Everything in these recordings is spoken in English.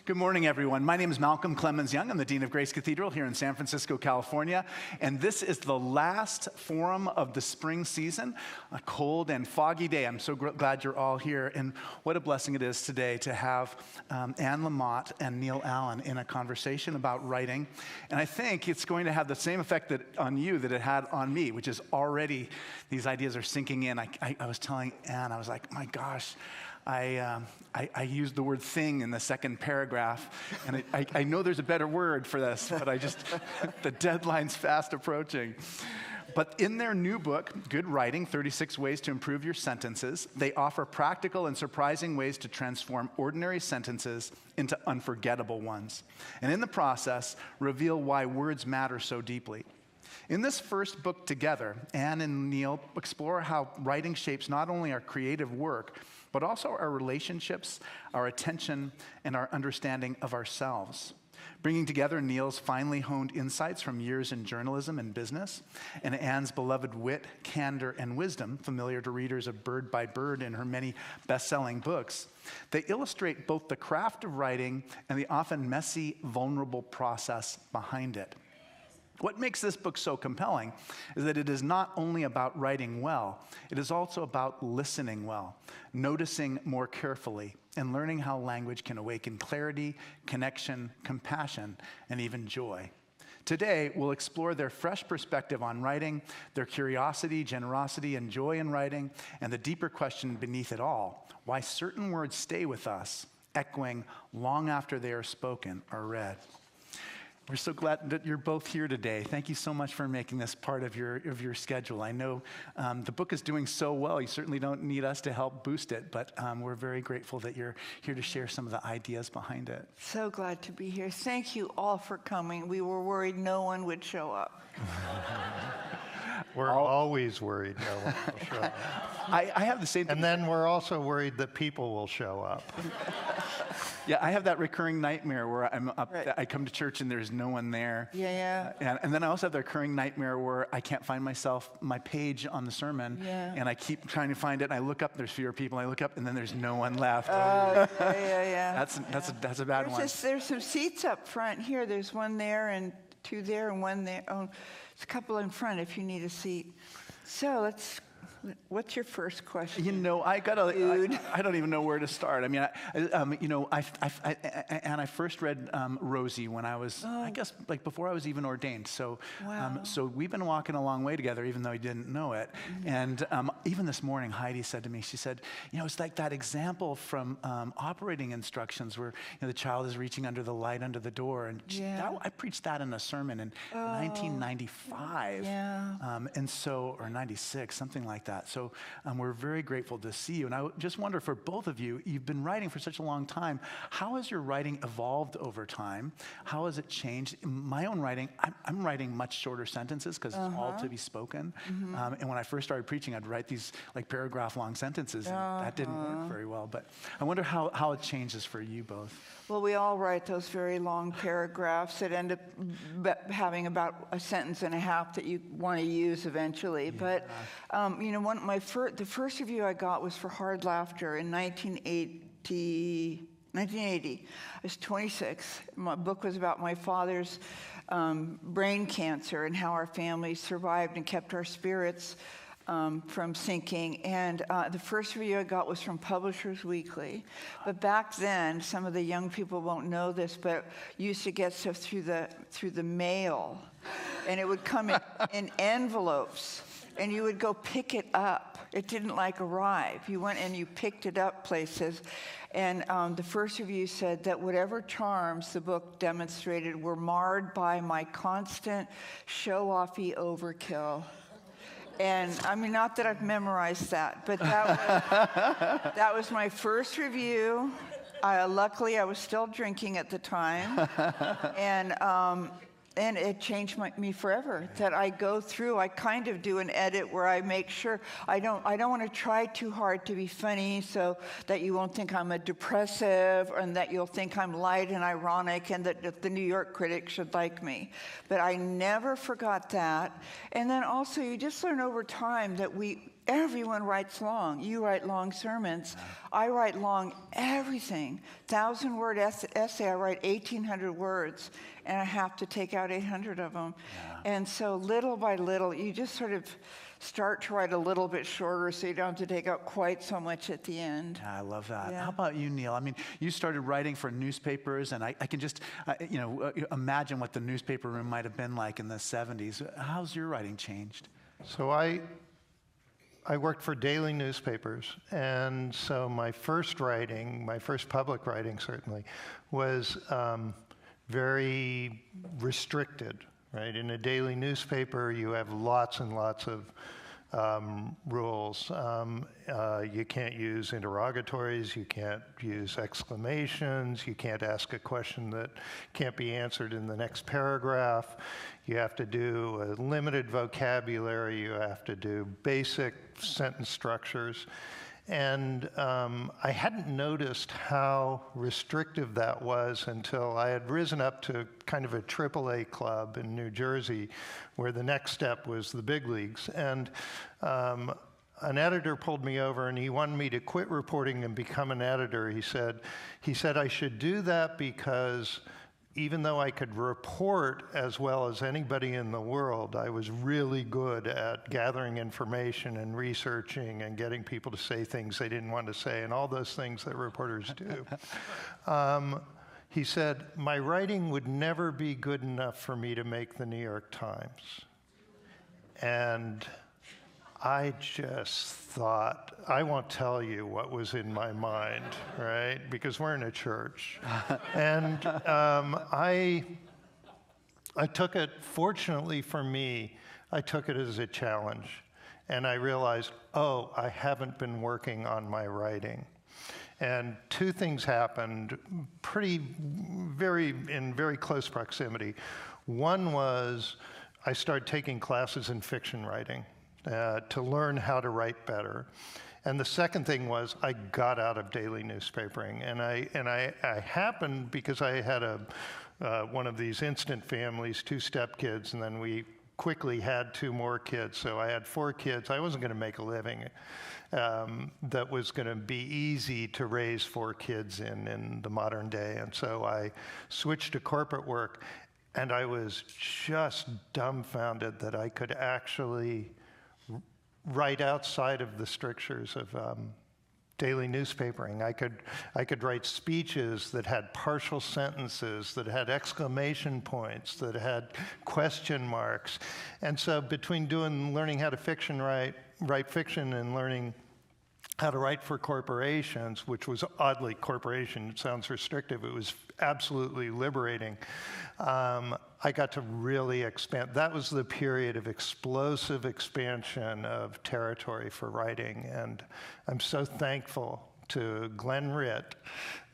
Good morning, everyone. My name is Malcolm Clemens Young. I'm the Dean of Grace Cathedral here in San Francisco, California. And this is the last forum of the spring season, a cold and foggy day. I'm so glad you're all here. And what a blessing it is today to have Anne Lamott and Neal Allen in a conversation about writing. And I think it's going to have the same effect on you that it had on me, which is already these ideas are sinking in. I was telling Anne, I was like, my gosh, I used the word thing in the second paragraph, and I know there's a better word for this, but the deadline's fast approaching. But in their new book, Good Writing, 36 Ways to Improve Your Sentences, they offer practical and surprising ways to transform ordinary sentences into unforgettable ones, and in the process, reveal why words matter so deeply. In this first book together, Anne and Neal explore how writing shapes not only our creative work, but also our relationships, our attention, and our understanding of ourselves. Bringing together Neal's finely honed insights from years in journalism and business, and Anne's beloved wit, candor, and wisdom, familiar to readers of Bird by Bird in her many best-selling books, they illustrate both the craft of writing and the often messy, vulnerable process behind it. What makes this book so compelling is that it is not only about writing well, it is also about listening well, noticing more carefully, and learning how language can awaken clarity, connection, compassion, and even joy. Today, we'll explore their fresh perspective on writing, their curiosity, generosity, and joy in writing, and the deeper question beneath it all, why certain words stay with us, echoing long after they are spoken or read. We're so glad that you're both here today. Thank you so much for making this part of your schedule. I know the book is doing so well. You certainly don't need us to help boost it, but we're very grateful that you're here to share some of the ideas behind it. So glad to be here. Thank you all for coming. We were worried no one would show up. We're always worried no one will show up. I have the same thing. And then we're also worried that people will show up. Yeah, I have that recurring nightmare where I'm up, Right. I come to church and there's no one there. Yeah. And then I also have the recurring nightmare where I can't find my page on the sermon, and I keep trying to find it, and I look up, there's fewer people, I look up, and then there's no one left. Yeah. That's a bad one. There's some seats up front here. There's one there and two there and one there. Oh, there's a couple in front if you need a seat. So what's your first question? You know, I don't even know where to start. I mean, I first read Rosie when I was, I guess, like before I was even ordained. So, Wow. So we've been walking a long way together, even though I didn't know it. Mm-hmm. And even this morning, Heidi said to me, she said, it's like that example from operating instructions where the child is reaching under the light under the door. And I preached that in a sermon in 1995. Yeah. Or 96, something like that. So we're very grateful to see you. And I just wonder, for both of you, you've been writing for such a long time. How has your writing evolved over time? How has it changed? In my own writing, I'm writing much shorter sentences because it's all to be spoken. Mm-hmm. And when I first started preaching, I'd write these like paragraph-long sentences, and that didn't work very well. But I wonder how it changes for you both. Well, we all write those very long paragraphs that end up having about a sentence and a half that you want to use eventually. Yeah. But, the first review I got was for Hard Laughter in 1980. I was 26. My book was about my father's brain cancer and how our family survived and kept our spirits from sinking. And the first review I got was from Publishers Weekly. But back then, some of the young people won't know this, but you used to get stuff through the mail, and it would come in envelopes, and you would go pick it up. It didn't arrive. You went and you picked it up places. And the first review said that whatever charms the book demonstrated were marred by my constant show-offy overkill. And I mean, not that I've memorized that, but that was my first review. Luckily, I was still drinking at the time, and it changed me forever. That I go through, I kind of do an edit where I make sure I don't want to try too hard to be funny, so that you won't think I'm a depressive, and that you'll think I'm light and ironic, and that the New York critics should like me. But I never forgot that. And then also, you just learn over time that we everyone writes long. You write long sermons. I write long everything. 1,000-word essay, I write 1,800 words, and I have to take out 800 of them. Yeah. And so little by little, you just sort of start to write a little bit shorter so you don't have to take out quite so much at the end. Yeah, I love that. Yeah. How about you, Neal? I mean, you started writing for newspapers, and I can just, imagine what the newspaper room might have been like in the 70s. How's your writing changed? So I worked for daily newspapers, and so my first public writing certainly, was very restricted, right? In a daily newspaper, you have lots and lots of rules. You can't use interrogatories, you can't use exclamations, you can't ask a question that can't be answered in the next paragraph. You have to do a limited vocabulary, you have to do basic sentence structures. And I hadn't noticed how restrictive that was until I had risen up to kind of a AAA club in New Jersey, where the next step was the big leagues. And an editor pulled me over, and he wanted me to quit reporting and become an editor. He said I should do that because even though I could report as well as anybody in the world, I was really good at gathering information and researching and getting people to say things they didn't want to say and all those things that reporters do. He said, my writing would never be good enough for me to make the New York Times. And I just thought, I won't tell you what was in my mind, right? Because we're in a church. And I took it, fortunately for me, I took it as a challenge. And I realized, oh, I haven't been working on my writing. And two things happened in very close proximity. One was I started taking classes in fiction writing. To learn how to write better. And the second thing was I got out of daily newspapering. And I happened because I had one of these instant families, 2 stepkids, and then we quickly had 2 more kids. So I had 4 kids. I wasn't going to make a living that was going to be easy to raise 4 kids in the modern day. And so I switched to corporate work, and I was just dumbfounded that I could actually write outside of the strictures of daily newspapering. I could write speeches that had partial sentences, that had exclamation points, that had question marks. And so between learning how to write fiction and learning how to write for corporations, which was oddly corporation, it sounds restrictive, it was absolutely liberating. I got to really expand. That was the period of explosive expansion of territory for writing, and I'm so thankful to Glenn Ritt,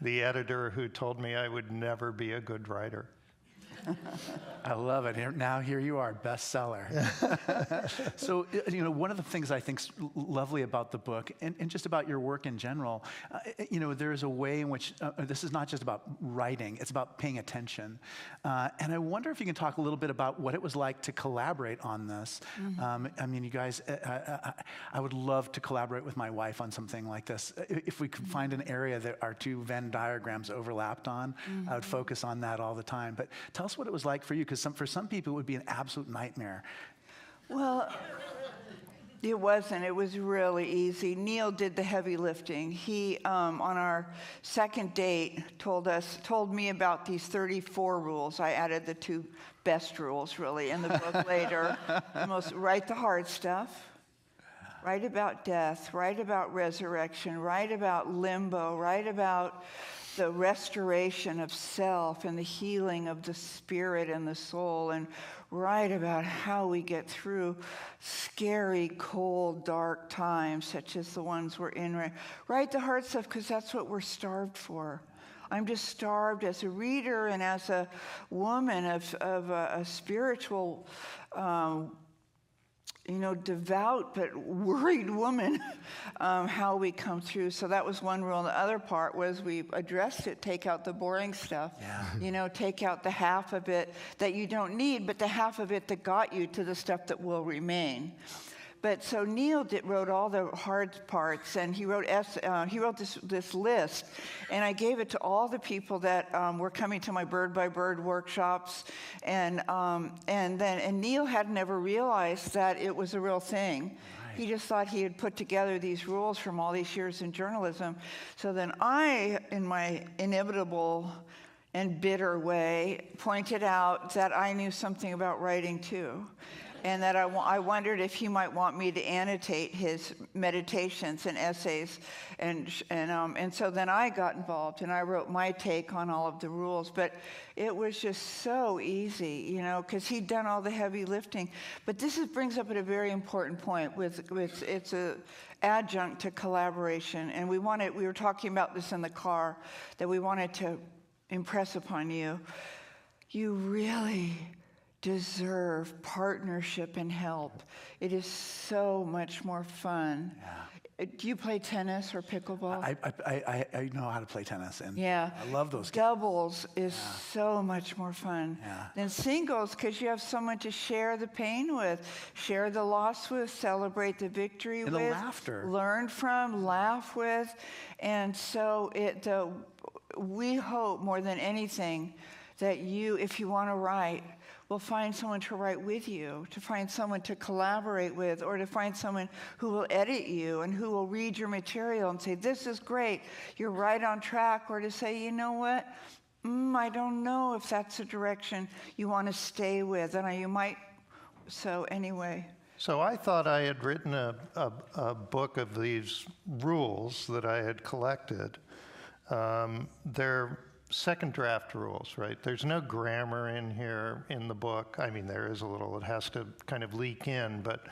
the editor who told me I would never be a good writer. I love it. Now here you are, bestseller. So, one of the things I think's lovely about the book, and just about your work in general, there is a way in which this is not just about writing; it's about paying attention. And I wonder if you can talk a little bit about what it was like to collaborate on this. Mm-hmm. You guys, I would love to collaborate with my wife on something like this. If we could find an area that our 2 Venn diagrams overlapped on, I would focus on that all the time. But tell us what it was like for you, because for some people it would be an absolute nightmare. Well, it wasn't. It was really easy. Neal did the heavy lifting. He, on our second date, told me about these 34 rules. I added the 2 best rules, really, in the book later. Write the hard stuff. Write about death. Write about resurrection. Write about limbo. Write about the restoration of self and the healing of the spirit and the soul, and write about how we get through scary, cold, dark times such as the ones we're in. Write the hard stuff, because that's what we're starved for. I'm just starved as a reader and as a woman of a spiritual devout but worried woman, how we come through. So that was one rule. And the other part was we addressed it, take out the boring stuff. Yeah. Take out the half of it that you don't need, but the half of it that got you to the stuff that will remain. But so Neal wrote all the hard parts, and he wrote this list, and I gave it to all the people that were coming to my bird by bird workshops, and Neal had never realized that it was a real thing. He just thought he had put together these rules from all these years in journalism. So then I, in my inevitable and bitter way, pointed out that I knew something about writing too, and that I wondered if he might want me to annotate his meditations and essays, and so then I got involved and I wrote my take on all of the rules. But it was just so easy, you know, because he'd done all the heavy lifting. But this brings up at a very important point. It's a adjunct to collaboration, and we were talking about this in the car, that we wanted to impress upon you. You really deserve partnership and help. It is so much more fun. Yeah. Do you play tennis or pickleball? I know how to play tennis, and yeah. I love those games. Doubles is so much more fun than singles, because you have someone to share the pain with, share the loss with, celebrate the victory and with, the laughter, learn from, laugh with. And so we hope more than anything that you, if you want to write, will find someone to write with you, to find someone to collaborate with, or to find someone who will edit you and who will read your material and say, this is great, you're right on track, or to say, you know what, I don't know if that's the direction you want to stay with, and you might, so anyway. So I thought I had written a book of these rules that I had collected. They're second draft rules, right? There's no grammar in here in the book. I mean, there is a little, it has to kind of leak in, but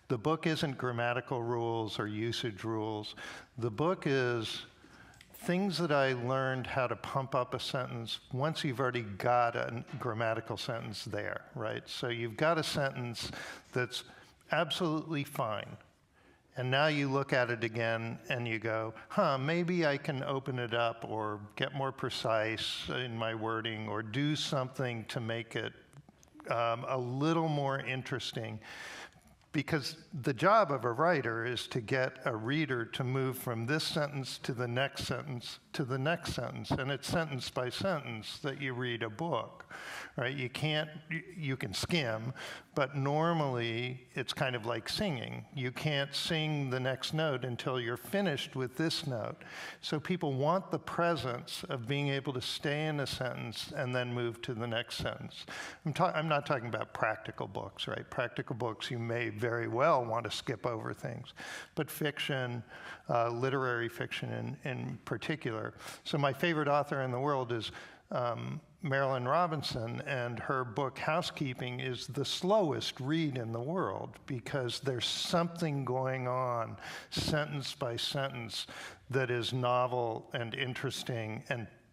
the book isn't grammatical rules or usage rules. The book is things that I learned how to pump up a sentence once you've already got a grammatical sentence there, right? So you've got a sentence that's absolutely fine. And now you look at it again and you go, maybe I can open it up or get more precise in my wording or do something to make it a little more interesting. Because the job of a writer is to get a reader to move from this sentence to the next sentence to the next sentence. And it's sentence by sentence that you read a book, right? You can skim, but normally it's kind of like singing. You can't sing the next note until you're finished with this note. So people want the presence of being able to stay in a sentence and then move to the next sentence. I'm not talking about practical books, right? Practical books, you may very well want to skip over things, but fiction, literary fiction in particular. So my favorite author in the world is Marilynne Robinson, and her book Housekeeping is the slowest read in the world because there's something going on sentence by sentence that is novel and interesting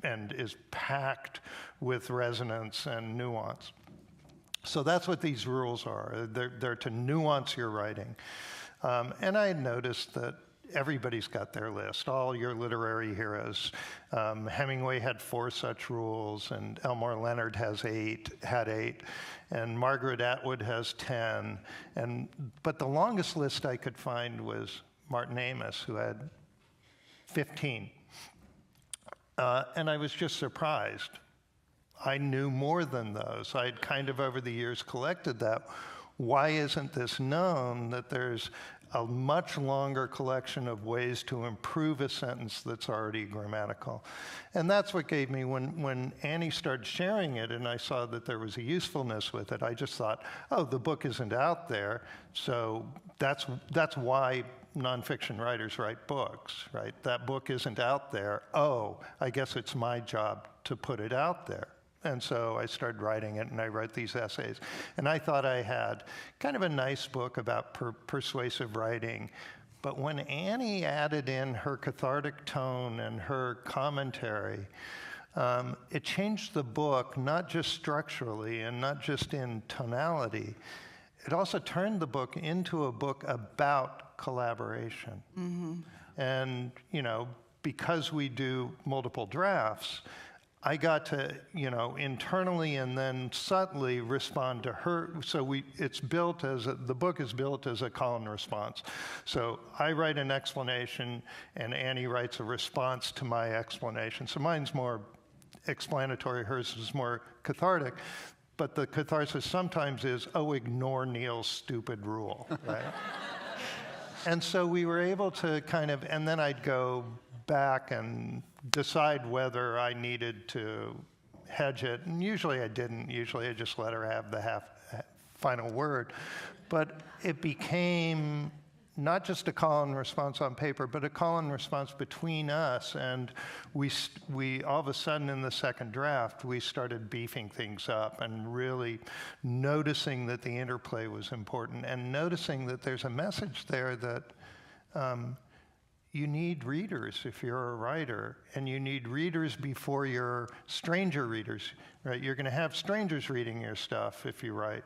and is packed with resonance and nuance. So that's what these rules are. They're to nuance your writing. And I had noticed that everybody's got their list, all your literary heroes. Hemingway had 4 such rules, and Elmore Leonard had 8, and Margaret Atwood has 10. But the longest list I could find was Martin Amis, who had 15. And I was just surprised. I knew more than those. I'd kind of over the years collected that. Why isn't this known that there's a much longer collection of ways to improve a sentence that's already grammatical? And that's what gave me, when Annie started sharing it and I saw that there was a usefulness with it, I just thought, oh, the book isn't out there, so that's why nonfiction writers write books, right? That book isn't out there. Oh, I guess it's my job to put it out there. And so I started writing it, and I wrote these essays. And I thought I had kind of a nice book about persuasive writing. But when Annie added in her cathartic tone and her commentary, it changed the book, not just structurally and not just in tonality. It also turned the book into a book about collaboration. Mm-hmm. And, because we do multiple drafts, I got to, internally and then subtly respond to her. So it's built the book is built as a call and response. So I write an explanation, and Annie writes a response to my explanation. So mine's more explanatory, hers is more cathartic. But the catharsis sometimes is, ignore Neal's stupid rule, right? And so we were able to and then I'd go back and decide whether I needed to hedge it. And usually I didn't. Usually I just let her have the final word. But it became not just a call and response on paper, but a call and response between us. And we all of a sudden in the second draft, we started beefing things up and really noticing that the interplay was important and noticing that there's a message there that you need readers if you're a writer, and you need readers before your stranger readers, right? You're going to have strangers reading your stuff if you write.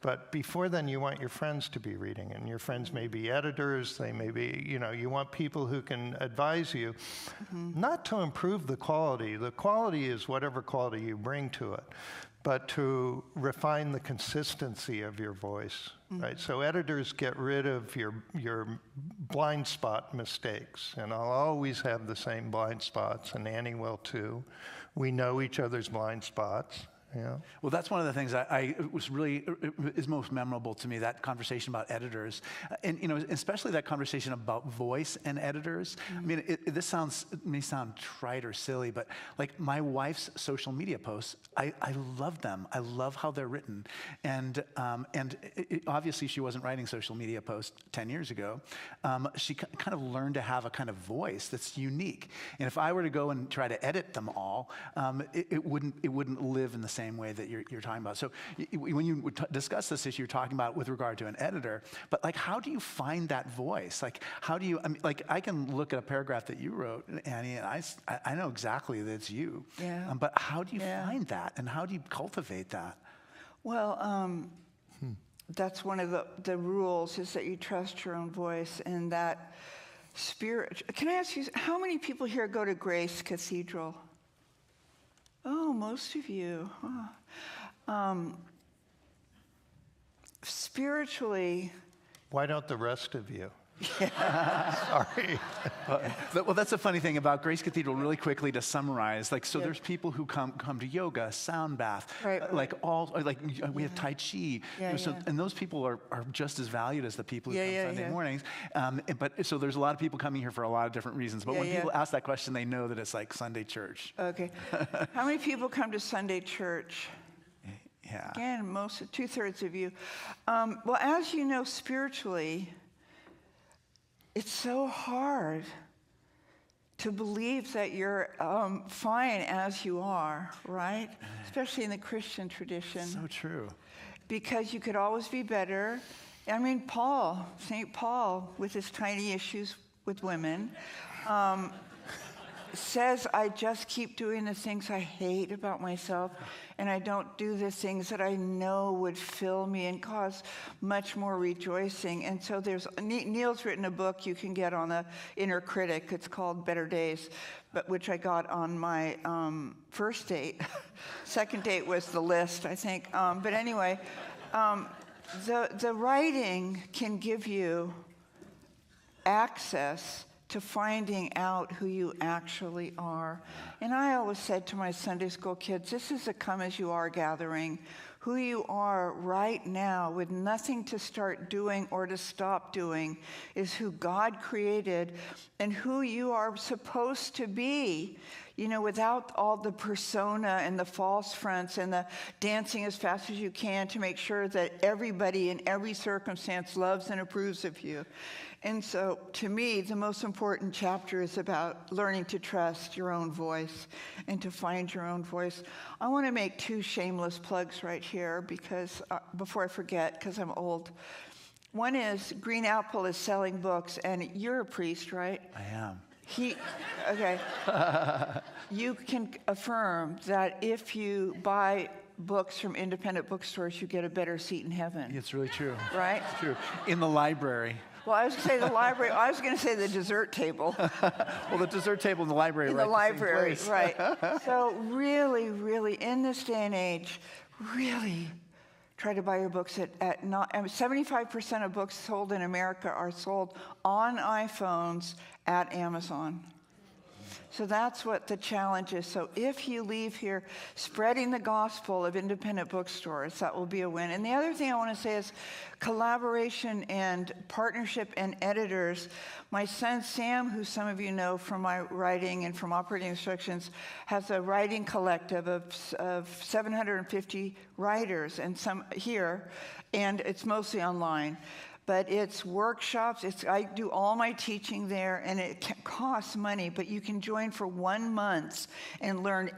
But before then, you want your friends to be reading, and your friends may be editors, they may be, you want people who can advise you, not to improve the quality. The quality is whatever quality you bring to it, but to refine the consistency of your voice, right? So editors get rid of your blind spot mistakes, and I'll always have the same blind spots, and Annie will too. We know each other's blind spots. Yeah. Well, that's one of the things is most memorable to me, that conversation about editors, and especially that conversation about voice and editors. I mean, this may sound trite or silly, but like my wife's social media posts, I love them. I love how they're written, and obviously she wasn't writing social media posts 10 years ago. She kind of learned to have a kind of voice that's unique, and if I were to go and try to edit them all, it wouldn't live in the same way that you're talking about. So when you discuss this issue, you're talking about with regard to an editor, but like, how do you find that voice? Like, how do you, I can look at a paragraph that you wrote, Annie, and I know exactly that it's you. Yeah. But how do you find that, and how do you cultivate that? Well, that's one of the rules, is that you trust your own voice and that spirit. Can I ask you, how many people here go to Grace Cathedral? Oh, most of you. Spiritually. Why don't the rest of you? Sorry. Well, that's the funny thing about Grace Cathedral, really quickly to summarize. There's people who come to yoga, sound bath, right. We have Tai Chi. Yeah, and those people are just as valued as the people who come Sunday mornings. So there's a lot of people coming here for a lot of different reasons. But when people ask that question, they know that it's like Sunday church. Okay. How many people come to Sunday church? Yeah. Again, 2/3 of you. Well, as you know, spiritually, it's so hard to believe that you're fine as you are, right? Especially in the Christian tradition. So true. Because you could always be better. I mean, St. Paul, with his tiny issues with women, says, I just keep doing the things I hate about myself, and I don't do the things that I know would fill me and cause much more rejoicing. And so Neal's written a book you can get on the Inner Critic. It's called Better Days, which I got on my first date. Second date was The List, I think. But anyway, the writing can give you access to finding out who you actually are. And I always said to my Sunday school kids, this is a come as you are gathering. Who you are right now, with nothing to start doing or to stop doing, is who God created and who you are supposed to be. Without all the persona and the false fronts and the dancing as fast as you can to make sure that everybody in every circumstance loves and approves of you. And so, to me, the most important chapter is about learning to trust your own voice and to find your own voice. I want to make 2 shameless plugs right here, because before I forget, because I'm old. One is Green Apple is selling books, and you're a priest, right? I am. Okay. You can affirm that if you buy books from independent bookstores, you get a better seat in heaven. It's really true. Right? It's true. In the library. Well, I was going to say the library. I was going to say the dessert table. Well, the dessert table in the library, In right? the library, the same right. So really, really, in this day and age, really try to buy your books at not, 75% of books sold in America are sold on iPhones at Amazon. So that's what the challenge is. So if you leave here spreading the gospel of independent bookstores, that will be a win. And the other thing I want to say is collaboration and partnership and editors. My son Sam, who some of you know from my writing and from operating instructions, has a writing collective of 750 writers, and some here, and it's mostly online. But it's workshops. I do all my teaching there, and it costs money, but you can join for 1 month and learn,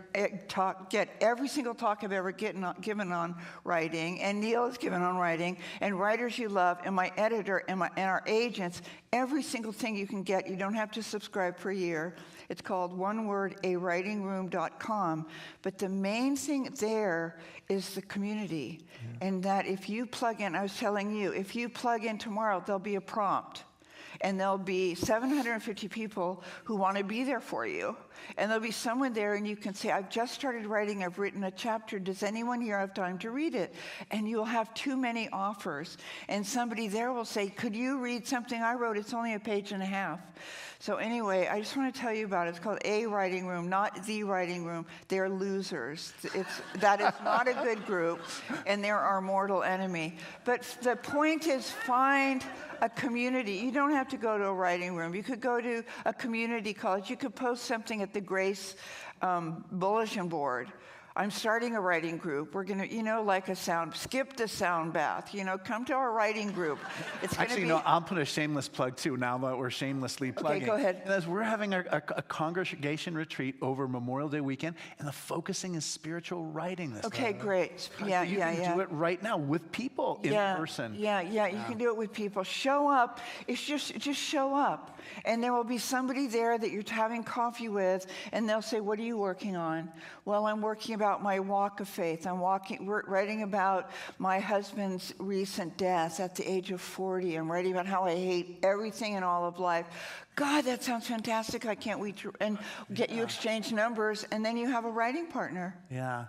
get every single talk I've ever given on writing, and Neal has given on writing, and writers you love, and my editor, and our agents, every single thing you can get. You don't have to subscribe for a year. It's called, one word, awritingroom.com. But the main thing there is the community. Yeah. And that if you plug in, I was telling you, if you plug in tomorrow, there'll be a prompt. And there'll be 750 people who want to be there for you. And there'll be someone there, and you can say, I've just started writing, I've written a chapter, does anyone here have time to read it? And you'll have too many offers. And somebody there will say, could you read something I wrote? It's only a page and a half. So anyway, I just want to tell you about it. It's called A Writing Room, not The Writing Room. They're losers. That is not a good group, and they're our mortal enemy. But the point is, find a community. You don't have to go to a writing room. You could go to a community college. You could post something at the Grace bulletin board. I'm starting a writing group. We're going to, like skip the sound bath. Come to our writing group. It's going to be... I'll put a shameless plug too, now that we're shamelessly plugging. Okay, go ahead. And as we're having a congregation retreat over Memorial Day weekend, and the focusing is spiritual writing this Okay, time. great. So you can do it right now with people in person. Yeah, you can do it with people. Show up. It's just show up. And there will be somebody there that you're having coffee with, and they'll say, what are you working on? Well, I'm working about my walk of faith. I'm writing about my husband's recent death at the age of 40. I'm writing about how I hate everything in all of life. God, that sounds fantastic. I can't wait to get you exchange numbers, and then you have a writing partner. Yeah.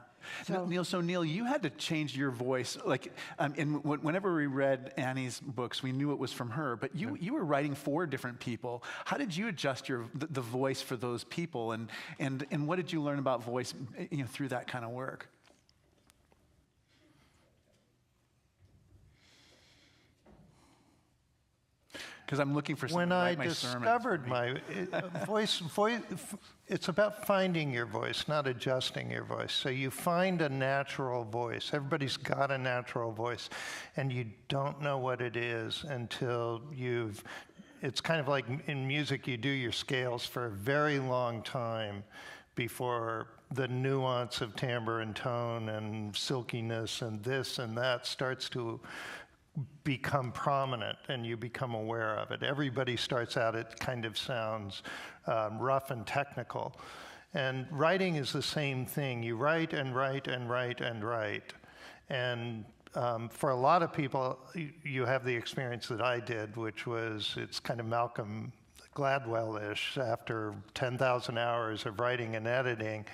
Neal, you had to change your voice. Whenever we read Annie's books, we knew it was from her, but you were writing for different people. How did you adjust the voice for those people, and what did you learn about voice through that kind of work? Because I'm looking for something when I discovered my voice, it's about finding your voice, not adjusting your voice. So you find a natural voice. Everybody's got a natural voice, and you don't know what it is until it's kind of like in music, you do your scales for a very long time before the nuance of timbre and tone and silkiness and this and that starts to become prominent, and you become aware of it. Everybody starts out, it kind of sounds rough and technical. And writing is the same thing. You write and write and write and write. And for a lot of people, you have the experience that I did, which was, it's kind of Malcolm Gladwell-ish. After 10,000 hours of writing and editing,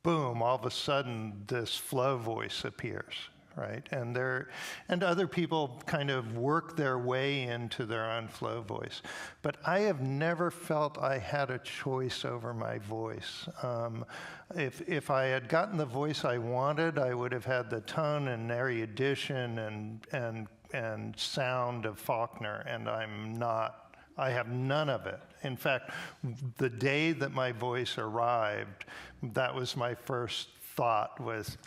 boom, all of a sudden this flow voice appears. Right, and other people kind of work their way into their own flow voice. But I have never felt I had a choice over my voice. If I had gotten the voice I wanted, I would have had the tone and erudition and sound of Faulkner, and I'm not. I have none of it. In fact, the day that my voice arrived, that was my first thought was,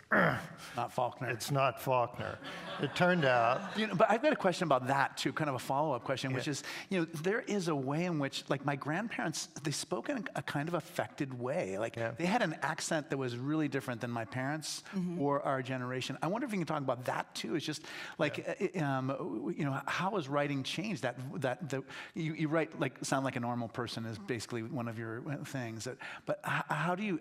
not Faulkner. It's not Faulkner. It turned out. But I've got a question about that too, kind of a follow-up question, which is, there is a way in which, my grandparents, they spoke in a kind of affected way. They had an accent that was really different than my parents or our generation. I wonder if you can talk about that too. It's just how has writing changed? You write sound like a normal person is basically one of your things. But how do you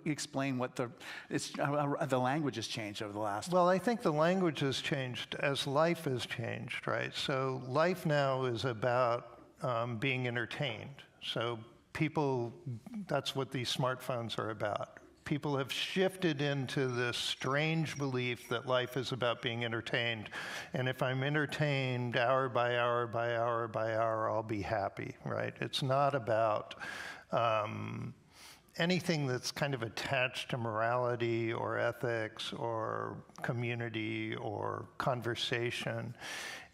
explain what the language has changed over the last. Well, I think the language has changed as life has changed, right? So life now is about being entertained. So people, that's what these smartphones are about. People have shifted into this strange belief that life is about being entertained. And if I'm entertained hour by hour by hour by hour, I'll be happy, right? It's not about anything that's kind of attached to morality or ethics or community or conversation.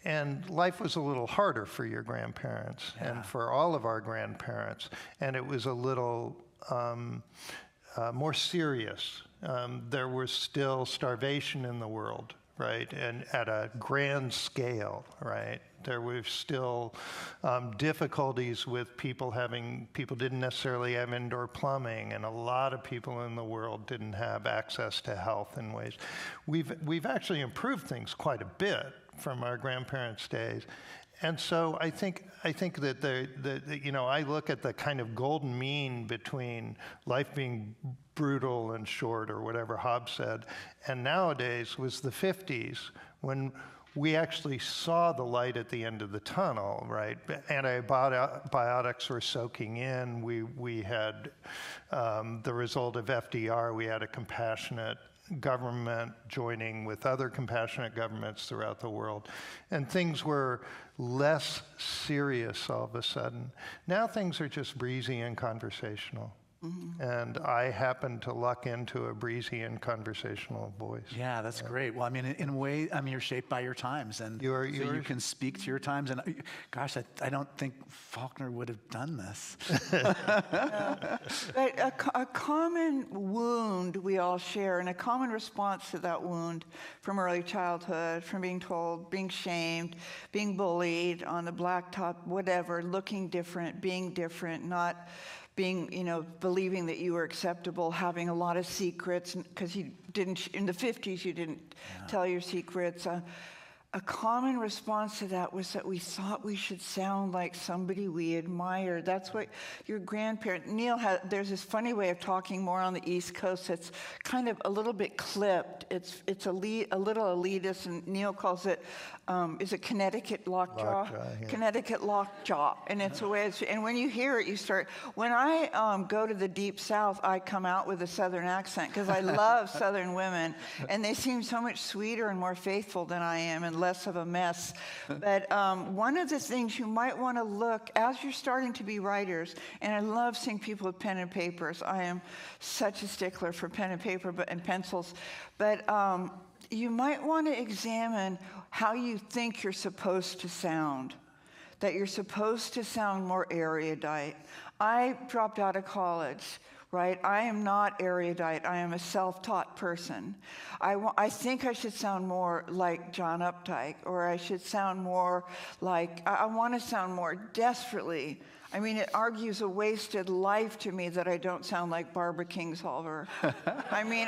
And life was a little harder for your grandparents and for all of our grandparents. And it was a little more serious. There was still starvation in the world, right? And at a grand scale, right? There were still difficulties with people didn't necessarily have indoor plumbing, and a lot of people in the world didn't have access to health in ways. We've actually improved things quite a bit from our grandparents' days. And so I think that you know, I look at the kind of golden mean between life being brutal and short, or whatever Hobbes said, and nowadays was the 50s, when we actually saw the light at the end of the tunnel, right? Antibiotics were soaking in. We had the result of FDR. We had a compassionate government joining with other compassionate governments throughout the world. And things were less serious all of a sudden. Now things are just breezy and conversational. And I happen to luck into a breezy and conversational voice. Yeah, that's great. Well, I mean, in a way, I mean, you're shaped by your times, and so you can speak to your times. And gosh, I don't think Faulkner would have done this. But a common wound we all share, and a common response to that wound from early childhood, from being told, being shamed, being bullied on the blacktop, whatever, looking different, being different, not being, you know, believing that you were acceptable, having a lot of secrets, because you didn't, in the 50s, you didn't tell your secrets. A common response to that was that we thought we should sound like somebody we admired. That's what your grandparent, Neal, there's this funny way of talking more on the East Coast that's kind of a little bit clipped. It's a little elitist, and Neal calls it, is it Connecticut lockjaw? Yeah. Connecticut lockjaw. And it's a way, and when you hear it, you start, when I go to the Deep South, I come out with a Southern accent, because I love Southern women, and they seem so much sweeter and more faithful than I am, and less of a mess. But one of the things you might want to look, as you're starting to be writers, and I love seeing people with pen and papers. I am such a stickler for pen and paper and pencils. But you might want to examine how you think you're supposed to sound, that you're supposed to sound more erudite. I dropped out of college. Right? I am not erudite. I am a self-taught person. I think I should sound more like John Updike, or I should sound more like, I want to sound more desperately. I mean, it argues a wasted life to me that I don't sound like Barbara Kingsolver. I mean,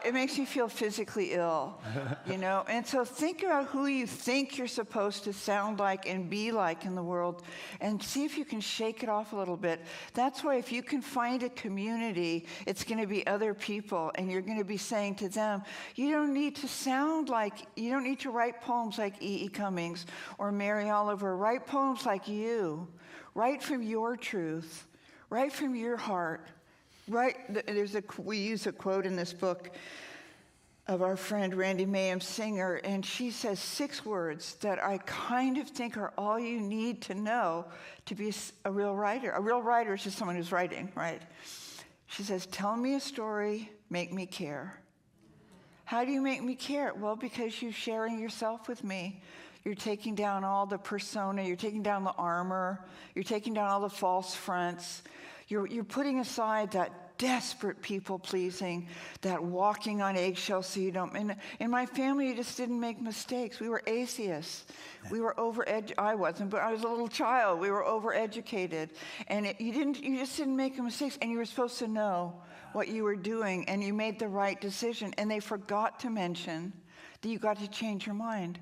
it makes me feel physically ill, you know? And so think about who you think you're supposed to sound like and be like in the world, and see if you can shake it off a little bit. That's why if you can find a community, it's going to be other people, and you're going to be saying to them, you don't need to sound like, you don't need to write poems like E.E. Cummings or Mary Oliver. Write poems like you. Write from your truth, write from your heart. We use a quote in this book of our friend Randy Mayhem Singer, and she says 6 words that I kind of think are all you need to know to be a real writer. A real writer is just someone who's writing, right? She says, tell me a story, make me care. How do you make me care? Well, because you're sharing yourself with me. You're taking down all the persona, you're taking down the armor, you're taking down all the false fronts. You're putting aside that desperate people-pleasing, that walking on eggshells so you don't. In my family, you just didn't make mistakes. We were atheists. We were I wasn't, but I was a little child. We were overeducated. And you just didn't make mistakes, and you were supposed to know what you were doing, and you made the right decision. And they forgot to mention You got to change your mind.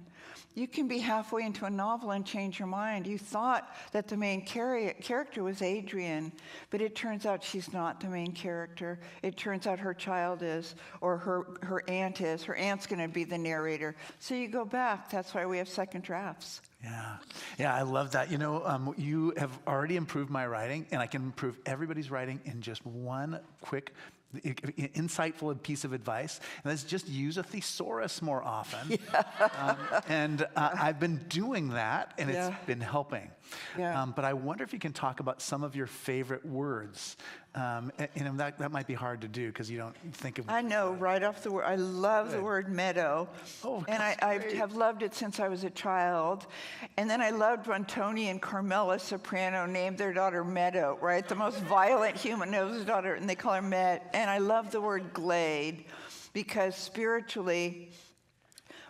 You can be halfway into a novel and change your mind. You thought that the main character was Adrian, but it turns out she's not the main character. It turns out her child is, or her aunt is. Her aunt's going to be the narrator. So you go back. That's why we have second drafts. Yeah, I love that. You know, you have already improved my writing, and I can improve everybody's writing in just one quick, insightful piece of advice, and that's just use a thesaurus more often. I've been doing that, and it's been helping. But I wonder if you can talk about some of your favorite words. That might be hard to do because you don't think of. I know right off the word. I love the word meadow, and I have loved it since I was a child. And then I loved when Tony and Carmela Soprano named their daughter Meadow. Right, the most violent human knows his daughter, and they call her Met. And I love the word glade because spiritually,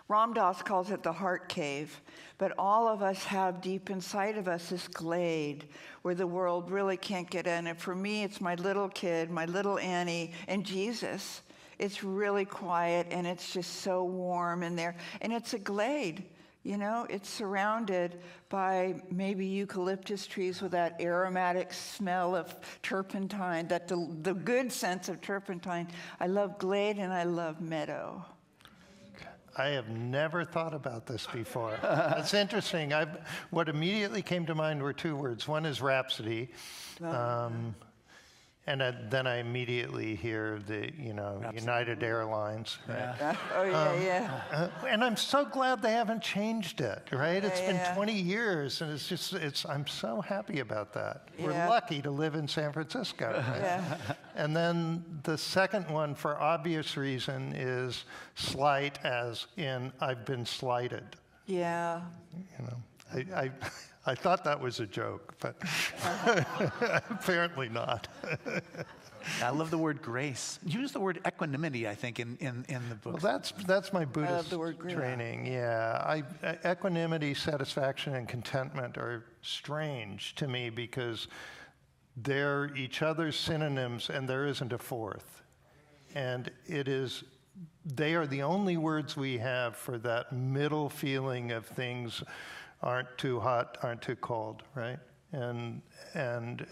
Ram Dass calls it the heart cave. But all of us have deep inside of us this glade where the world really can't get in. And for me, it's my little kid, my little Annie, and Jesus. It's really quiet, and it's just so warm in there. And it's a glade, you know? It's surrounded by maybe eucalyptus trees with that aromatic smell of turpentine, that the good sense of turpentine. I love glade, and I love meadow. I have never thought about this before. That's interesting. What immediately came to mind were two words. One is rhapsody, and then I immediately hear the, United Airlines. Right? And I'm so glad they haven't changed it, right? It's been 20 years, and I'm so happy about that. We're lucky to live in San Francisco. Right? And then the second one, for obvious reason, is slight, as in I've been slighted. Yeah. I thought that was a joke, but apparently not. I love the word grace. You use the word equanimity, I think, in the book. Well, that's my Buddhist training. Yeah, equanimity, satisfaction, and contentment are strange to me because they're each other's synonyms, and there isn't a fourth. And they are the only words we have for that middle feeling of things aren't too hot, aren't too cold, right? And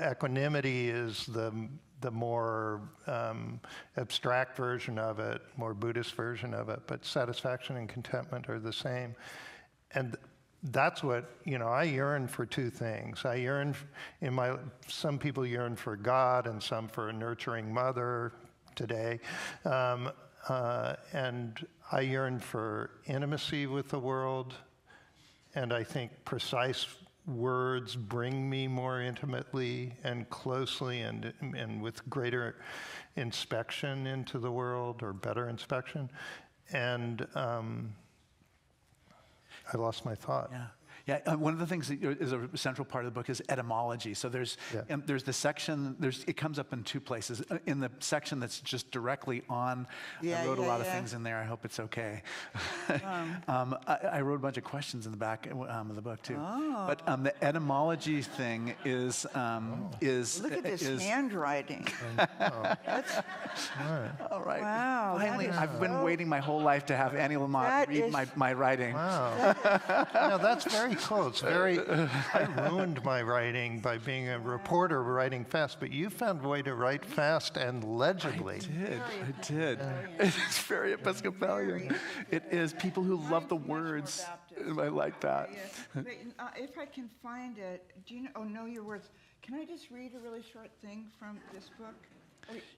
equanimity is the more abstract version of it, more Buddhist version of it, but satisfaction and contentment are the same. And that's what, I yearn for two things. I yearn, some people yearn for God and some for a nurturing mother today. And I yearn for intimacy with the world. And I think precise words bring me more intimately and closely and with greater inspection into the world, or better inspection. And I lost my thought. Yeah, one of the things that is a central part of the book is etymology. So there's the section, it comes up in two places. In the section that's just directly on, I wrote a lot of things in there. I hope it's okay. I wrote a bunch of questions in the back of the book too. But the etymology thing is... Look at this handwriting. All right. Wow. Finally, I've been waiting my whole life to have Anne Lamott read my writing. Wow. No, that's very close. I ruined my writing by being a reporter writing fast, but you found a way to write fast and legibly. I did. It's very Episcopalian. It is. People who love the words. I like that. But, if I can find it, do you know? Oh, know your words. Can I just read a really short thing from this book?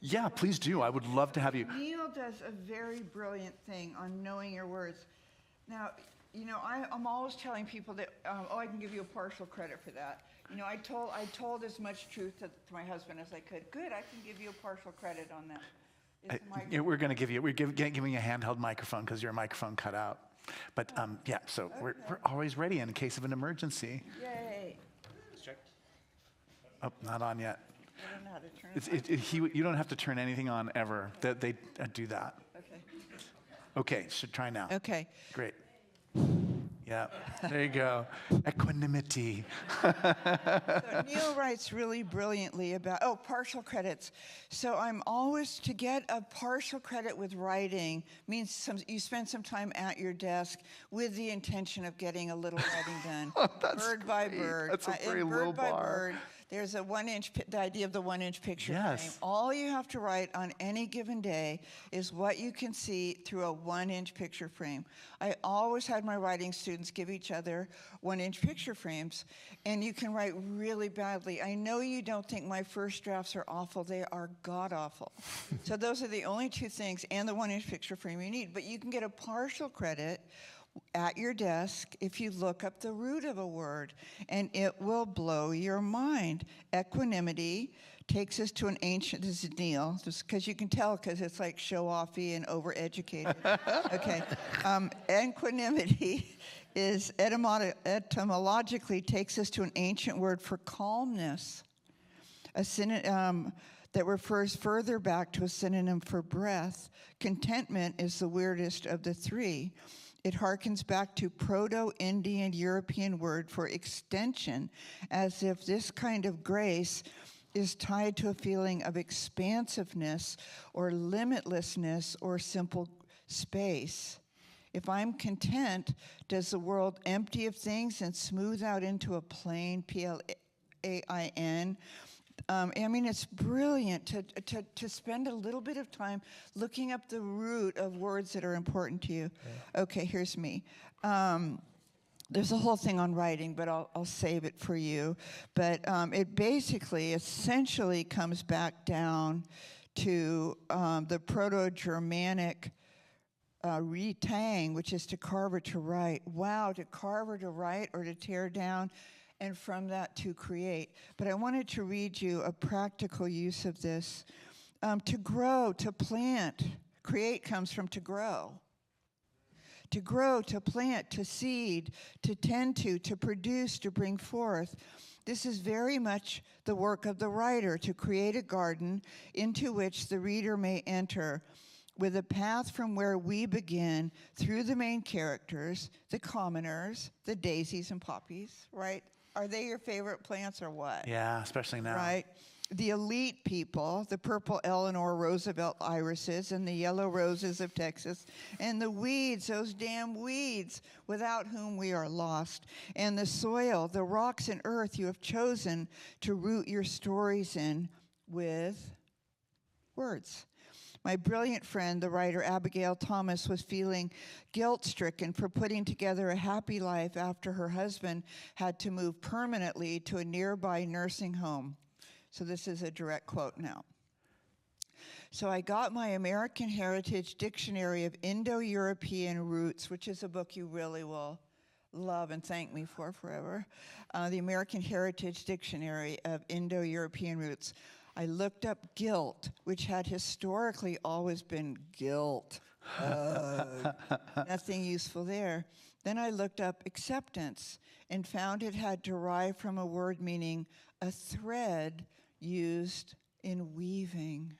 Yeah, please do. I would love to have you. Neal does a very brilliant thing on knowing your words. Now, I'm always telling people that, I can give you a partial credit for that. I told as much truth to my husband as I could. Good, I can give you a partial credit on that. We're going to give you, giving you a handheld microphone because your microphone cut out. But so we're always ready in case of an emergency. Yay. Let's check. Oh, not on yet. I don't know how to turn it on. You don't have to turn anything on ever. They do that. Okay. Okay, should try now. Okay. Great. Yeah, there you go. Equanimity. So Neal writes really brilliantly about, partial credits. So I'm always, to get a partial credit with writing means you spend some time at your desk with the intention of getting a little writing done. That's bird by great. bird. That's a very low bird by bar. bird. There's a the idea of the 1-inch picture Yes. frame. All you have to write on any given day is what you can see through a 1-inch picture frame. I always had my writing students give each other 1-inch picture frames, and you can write really badly. I know you don't think my first drafts are awful. They are god-awful. So those are the only two things, and the 1-inch picture frame you need. But you can get a partial credit at your desk if you look up the root of a word, and it will blow your mind. Equanimity takes us to an ancient, this is Neal, just because you can tell because it's like show-offy and overeducated. Okay. Equanimity is etymologically takes us to an ancient word for calmness, a synonym that refers further back to a synonym for breath. Contentment is the weirdest of the three. It harkens back to Proto-Indian European word for extension, as if this kind of grace is tied to a feeling of expansiveness or limitlessness or simple space. If I'm content, does the world empty of things and smooth out into a plain, P-L-A-I-N? I mean, it's brilliant to spend a little bit of time looking up the root of words that are important to you. Okay, here's me. There's a whole thing on writing, but I'll save it for you. But it basically, essentially comes back down to the Proto-Germanic retang, which is to carve or to write. Wow, to carve or to write or to tear down, and from that to create. But I wanted to read you a practical use of this. To grow, to plant. Create comes from to grow. To grow, to plant, to seed, to tend to produce, to bring forth. This is very much the work of the writer, to create a garden into which the reader may enter, with a path from where we begin through the main characters, the commoners, the daisies and poppies, right? Are they your favorite plants or what? Yeah, especially now. Right. The elite people, the purple Eleanor Roosevelt irises and the yellow roses of Texas, and the weeds, those damn weeds, without whom we are lost, and the soil, the rocks and earth you have chosen to root your stories in with words. My brilliant friend, the writer Abigail Thomas, was feeling guilt-stricken for putting together a happy life after her husband had to move permanently to a nearby nursing home. So this is a direct quote now. So I got my American Heritage Dictionary of Indo-European Roots, which is a book you really will love and thank me for forever. The American Heritage Dictionary of Indo-European Roots. I looked up guilt, which had historically always been guilt. Nothing useful there. Then I looked up acceptance and found it had derived from a word meaning a thread used in weaving.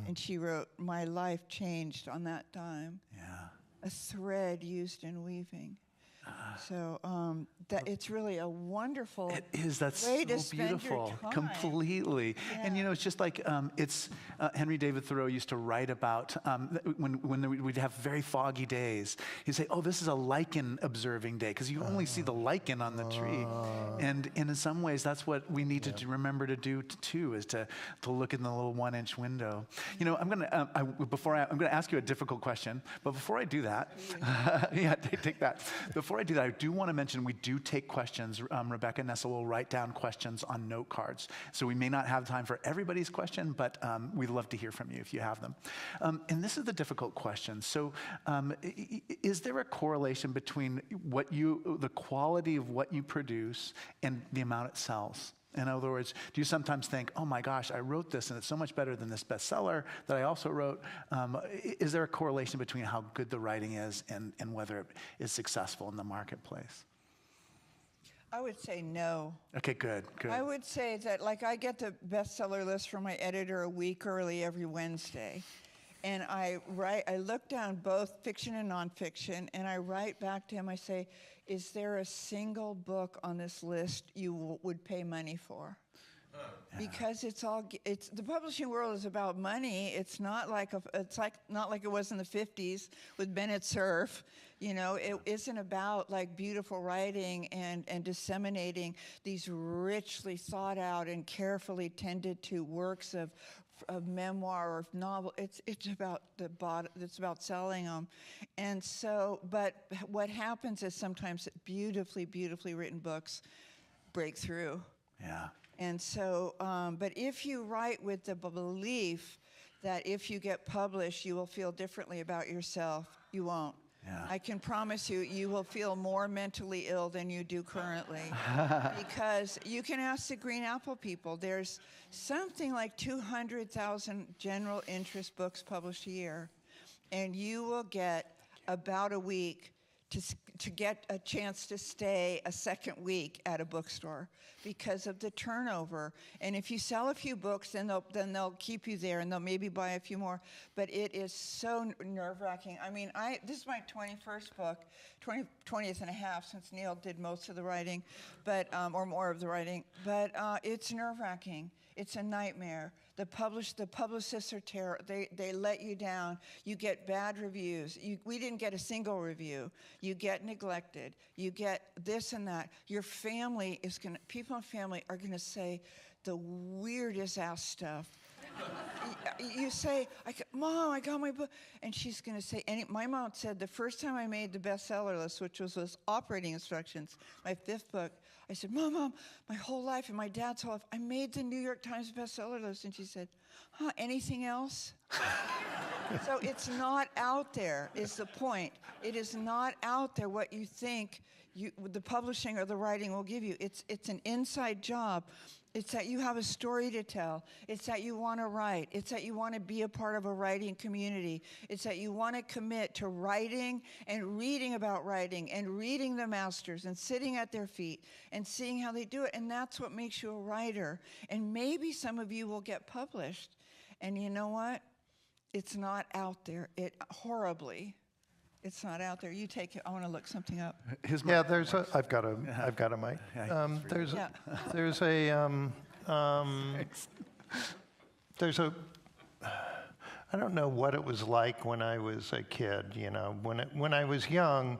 And she wrote, my life changed on that time. Yeah. A thread used in weaving. So that it's really a wonderful It is. That's way so to spend beautiful. your time. Completely. Yeah. And you know, it's just like Henry David Thoreau used to write about when we'd have very foggy days. He'd say, "Oh, this is a lichen observing day," because you only see the lichen on the tree. And in some ways, that's what we need to remember to do too, is to look in the little 1-inch window. You know, I'm gonna ask you a difficult question, but before I do that, yeah, take that. Before I do that, I do want to mention we do take questions. Rebecca Nessa will write down questions on note cards. So we may not have time for everybody's question, but we'd love to hear from you if you have them. And this is the difficult question. So is there a correlation between the quality of what you produce and the amount it sells? In other words, do you sometimes think, oh my gosh, I wrote this and it's so much better than this bestseller that I also wrote? Is there a correlation between how good the writing is and whether it is successful in the marketplace? I would say no. Okay, good. I would say that, like, I get the bestseller list from my editor a week early every Wednesday. And I look down both fiction and nonfiction, and I write back to him. I say, is there a single book on this list you would pay money for? Because it's the publishing world is about money. It's not like not like it was in the 50s with Bennett Cerf. You know, it isn't about like beautiful writing and disseminating these richly thought out and carefully tended to works of memoir or novel. It's about it's about selling them. And so, but what happens is sometimes beautifully written books break through. Yeah. And so, but if you write with the belief that if you get published, you will feel differently about yourself, you won't. Yeah. I can promise you, you will feel more mentally ill than you do currently. Because you can ask the Green Apple people. There's something like 200,000 general interest books published a year. And you will get about a week to get a chance to stay a second week at a bookstore because of the turnover. And if you sell a few books, then they'll keep you there and they'll maybe buy a few more. But it is so nerve-wracking. I mean, this is my 21st book, 20th and a half, since Neal did most of the writing, but or more of the writing. But it's nerve-wracking. It's a nightmare. The publicists are terrible. They let you down. You get bad reviews. We didn't get a single review. You get neglected. You get this and that. Your family people in family are gonna say the weirdest ass stuff. You say, Mom, I got my book. And she's going to say, my mom said the first time I made the bestseller list, which was operating instructions, my 5th book, I said, Mom, my whole life and my dad's whole life, I made the New York Times bestseller list. And she said, anything else? So it's not out there, is the point. It is not out there what you think the publishing or the writing will give you. It's an inside job. It's that you have a story to tell. It's that you want to write. It's that you want to be a part of a writing community. It's that you want to commit to writing and reading about writing and reading the masters and sitting at their feet and seeing how they do it. And that's what makes you a writer. And maybe some of you will get published. And you know what? It's not out there. Horribly. It's not out there. You take it. I want to look something up. Yeah, I've got a mic. I don't know what it was like when I was a kid. You know, when I was young,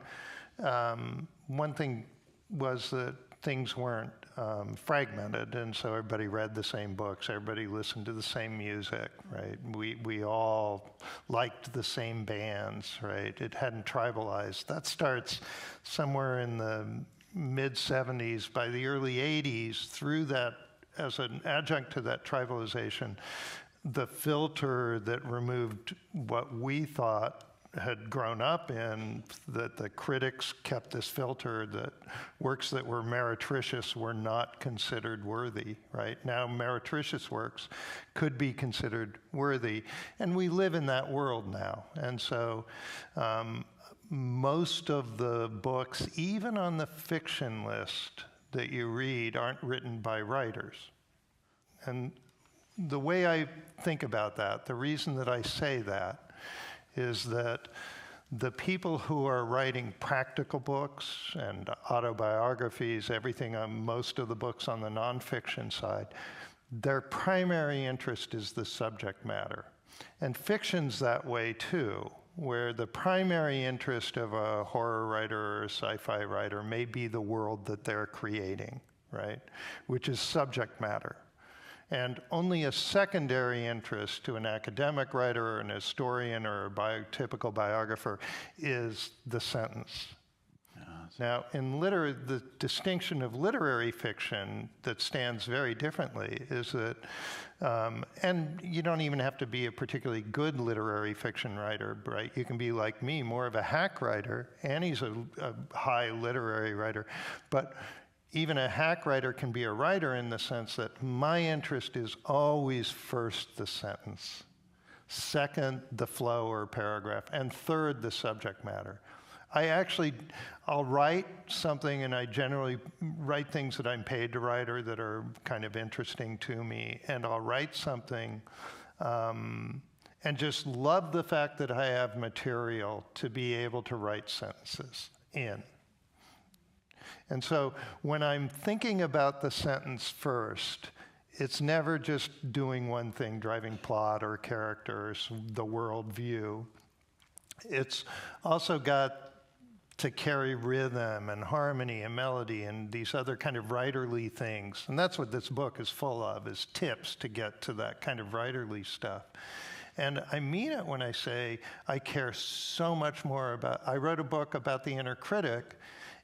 one thing was that things weren't fragmented, and so everybody read the same books, everybody listened to the same music, right? We all liked the same bands, right? It hadn't tribalized. That starts somewhere in the mid-70s. By the early 80s, through that, as an adjunct to that tribalization, the filter that removed what we thought had grown up in, that the critics kept this filter that works that were meretricious were not considered worthy, right? Now meretricious works could be considered worthy, and we live in that world now. And so most of the books, even on the fiction list that you read, aren't written by writers. And the way I think about that, the reason that I say that, is that the people who are writing practical books and autobiographies, everything on most of the books on the nonfiction side, their primary interest is the subject matter. And fiction's that way too, where the primary interest of a horror writer or a sci-fi writer may be the world that they're creating, right? Which is subject matter. And only a secondary interest to an academic writer or an historian or a typical biographer is the sentence. Now, in the distinction of literary fiction that stands very differently is that, and you don't even have to be a particularly good literary fiction writer, right? You can be like me, more of a hack writer. Annie's a high literary writer, but even a hack writer can be a writer in the sense that my interest is always first the sentence, second the flow or paragraph, and third the subject matter. I'll write something, and I generally write things that I'm paid to write or that are kind of interesting to me, and I'll write something, and just love the fact that I have material to be able to write sentences in. And so when I'm thinking about the sentence first, it's never just doing one thing, driving plot or characters, the world view. It's also got to carry rhythm and harmony and melody and these other kind of writerly things. And that's what this book is full of, is tips to get to that kind of writerly stuff. And I mean it when I say I care so much more about, I wrote a book about the inner critic,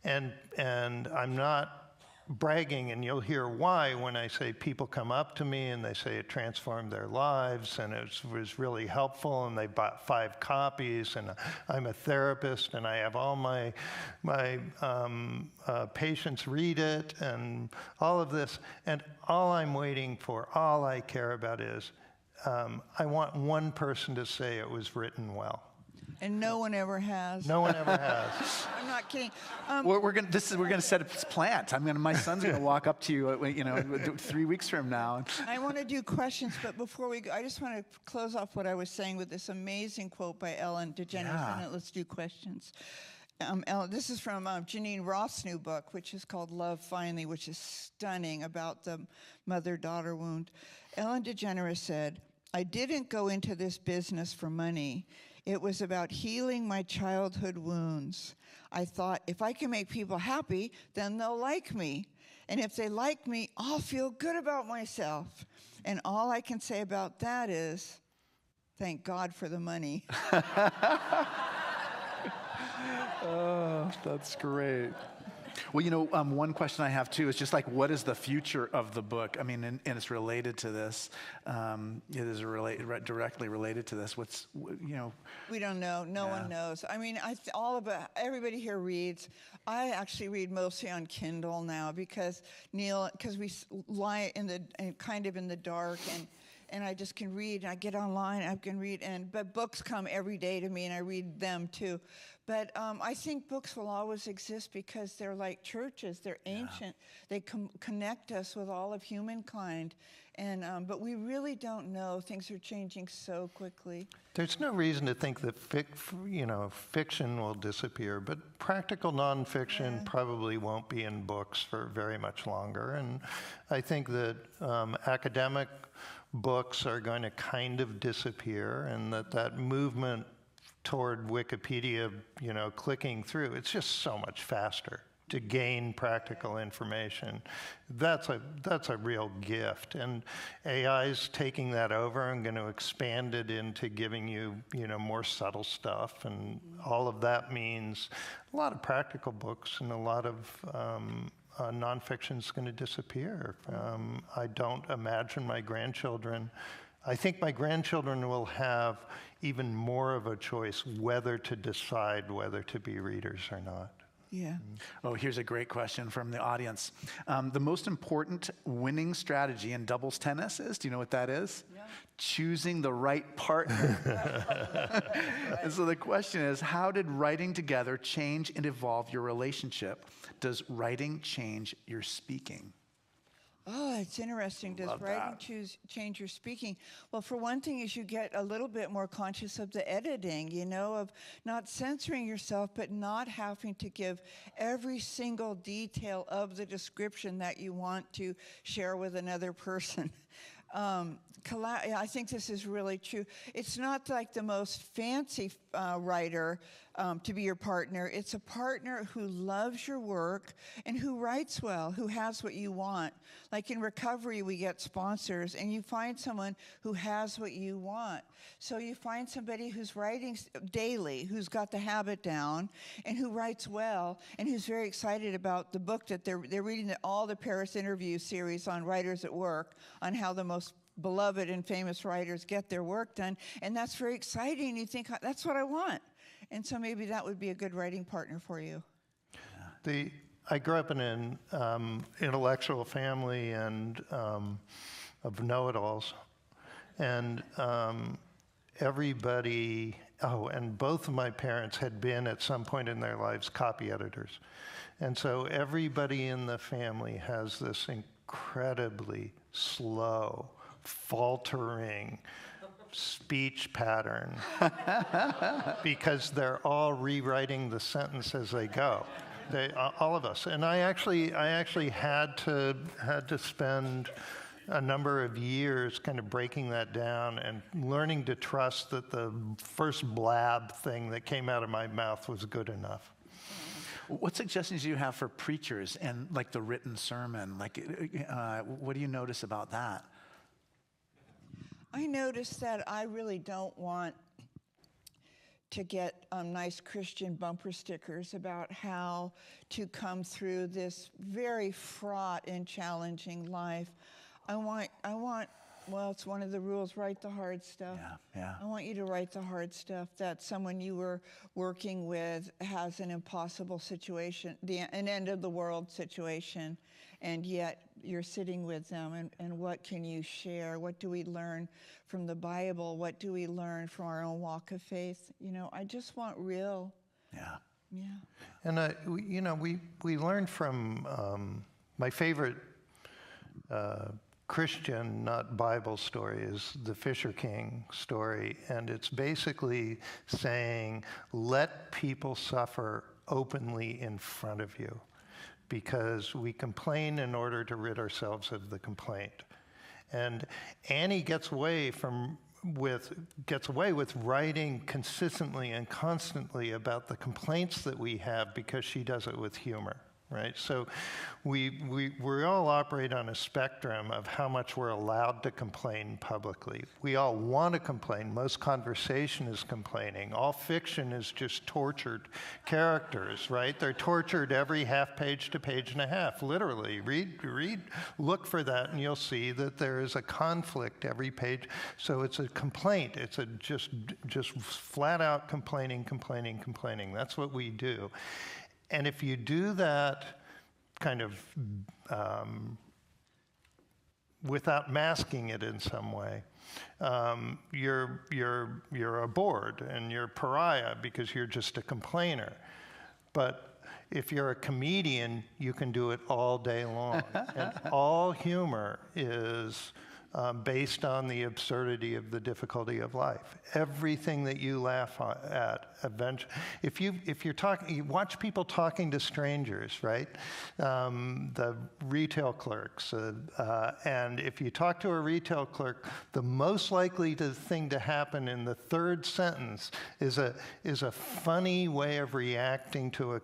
and I'm not bragging, and you'll hear why when I say people come up to me and they say it transformed their lives and it was really helpful, and they bought 5 copies, and I'm a therapist and I have all my patients read it and all of this, and all I'm waiting for, all I care about is I want one person to say it was written well. And no one ever has. No one ever has. I'm not kidding. We're gonna set up this plant. My son's gonna walk up to you, 3 weeks from now. I want to do questions, but before we go, I just want to close off what I was saying with this amazing quote by Ellen DeGeneres. Yeah. And let's do questions. This is from Janine Roth's new book, which is called Love Finally, which is stunning, about the mother-daughter wound. Ellen DeGeneres said, "I didn't go into this business for money. It was about healing my childhood wounds. I thought, if I can make people happy, then they'll like me. And if they like me, I'll feel good about myself. And all I can say about that is, thank God for the money." Oh, that's great. Well, one question I have too is just like, what is the future of the book? And it's related to this. It is directly related to this. We don't know. No one knows. Everybody here reads. I actually read mostly on Kindle now because we lie kind of in the dark, and I just can read, and I get online, I can read, but books come every day to me, and I read them too. But I think books will always exist because they're like churches. They're ancient. They connect us with all of humankind. But we really don't know. Things are changing so quickly. There's no reason to think that fiction will disappear, but practical nonfiction probably won't be in books for very much longer. And I think that academic books are going to kind of disappear, and that movement toward Wikipedia, clicking through, it's just so much faster to gain practical information. That's a real gift, and AI's taking that over and going to expand it into giving you, more subtle stuff, and all of that means a lot of practical books and a lot of nonfiction is going to disappear. I don't imagine my grandchildren. I think my grandchildren will have even more of a choice whether to decide whether to be readers or not. Yeah. Oh, here's a great question from the audience. The most important winning strategy in doubles tennis is, do you know what that is? Yeah. Choosing the right partner. And so the question is, how did writing together change and evolve your relationship? Does writing change your speaking? Oh, it's interesting. Does writing change your speaking? Well, for one thing, is you get a little bit more conscious of the editing, of not censoring yourself, but not having to give every single detail of the description that you want to share with another person. I think this is really true. It's not like the most fancy writer to be your partner. It's a partner who loves your work and who writes well, who has what you want. Like in recovery, we get sponsors, and you find someone who has what you want. So you find somebody who's writing daily, who's got the habit down, and who writes well, and who's very excited about the book that they're reading, all the Paris interview series on writers at work, on how the most beloved and famous writers get their work done, and that's very exciting. You think, that's what I want. And so maybe that would be a good writing partner for you. I grew up in an intellectual family and of know-it-alls, and everybody, and both of my parents had been at some point in their lives copy editors. And so everybody in the family has this incredibly slow, faltering speech pattern because they're all rewriting the sentence as they go. All of us. And I actually had to spend a number of years kind of breaking that down and learning to trust that the first blab thing that came out of my mouth was good enough. What suggestions do you have for preachers and like the written sermon? Like, what do you notice about that? I noticed that I really don't want to get nice Christian bumper stickers about how to come through this very fraught and challenging life. I want, well, it's one of the rules, write the hard stuff. Yeah. I want you to write the hard stuff, that someone you were working with has an impossible situation, an end of the world situation, and yet you're sitting with them, and what can you share? What do we learn from the Bible? What do we learn from our own walk of faith? You know, I just want real. Yeah. And, we learned from my favorite Christian, not Bible story, is the Fisher King story. And it's basically saying, let people suffer openly in front of you, because we complain in order to rid ourselves of the complaint. And Annie gets away with writing consistently and constantly about the complaints that we have because she does it with humor. Right? So we all operate on a spectrum of how much we're allowed to complain publicly. We all want to complain. Most conversation is complaining. All fiction is just tortured characters, right? They're tortured every half page to page and a half, literally. Read, look for that, and you'll see that there is a conflict every page. So it's a complaint. It's a just flat out complaining. That's what we do. And if you do that kind of without masking it in some way, you're a bore and you're a pariah because you're just a complainer. But if you're a comedian, you can do it all day long. And all humor is based on the absurdity of the difficulty of life. Everything that you laugh at, eventually, if you're talking, you watch people talking to strangers, right? The retail clerks, and if you talk to a retail clerk, the most likely thing to happen in the third sentence is a funny way of reacting to